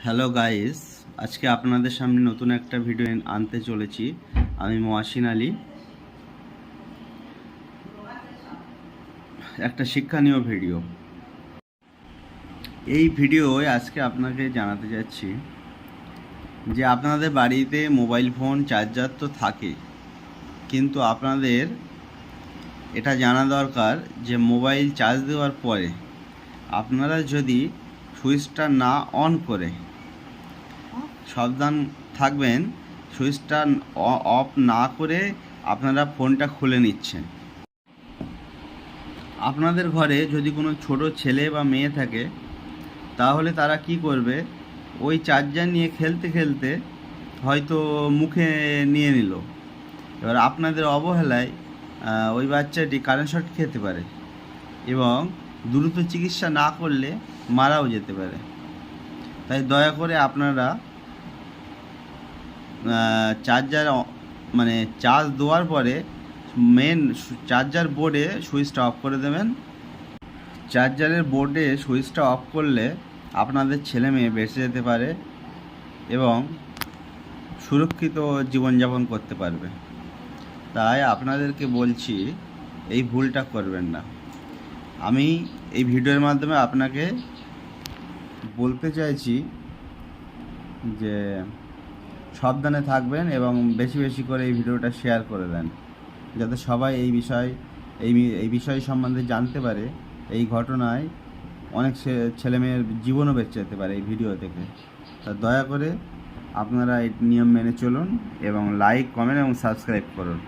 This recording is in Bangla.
হ্যালো গাইস, আজকে আপনাদের সামনে নতুন একটা ভিডিও আনতে চলেছি। আমি মহসিন আলী। একটা শিক্ষণীয় ভিডিও। এই ভিডিওয় আজকে আপনাকে জানাতে যাচ্ছি যে আপনাদের বাড়িতে মোবাইল ফোন চার্জার তো থাকে, কিন্তু আপনাদের এটা জানা দরকার যে মোবাইল চার্জ দেওয়ার পরে আপনারা যদি সুইচটা না অন করে, সাবধান থাকবেন, সুইচটা অফ না করে আপনারা ফোনটা খুলে নিচ্ছেন। আপনাদের ঘরে যদি কোনো ছোট ছেলে বা মেয়ে থাকে, তাহলে তারা কি করবে, ওই চার্জার নিয়ে খেলতে খেলতে হয়তো মুখে নিয়ে নিল। এবার আপনাদের অবহেলায় ওই বাচ্চাটি কারেন্ট শক খেতে পারে এবং দ্রুত চিকিৎসা না করলে মারাও যেতে পারে। তাই দয়া করে আপনারা চার্জার চার্জ দেওয়ার পরে মেন চার্জার বোর্ডে সুইচটা অফ করে দেবেন। চার্জারের বোর্ডে সুইচটা অফ করলে আপনাদের ছেলে মেয়ে বেঁচে যেতে পারে এবং সুরক্ষিত জীবনযাপন করতে পারবে। তাই আপনাদেরকে বলছি, এই ভুলটা করবেন না। আমি এই ভিডিওর মাধ্যমে আপনাকে বলতে চাইছি যে সাবধানে থাকবেন এবং বেশি বেশি করে এই ভিডিওটা শেয়ার করে দেন, যাতে সবাই এই বিষয় সম্বন্ধে জানতে পারে। এই ঘটনায় অনেক ছেলেমেয়ের জীবনও বেঁচে যেতে পারে এই ভিডিও থেকে। তা দয়া করে আপনারা এই নিয়ম মেনে চলুন এবং লাইক, কমেন্ট এবং সাবস্ক্রাইব করুন।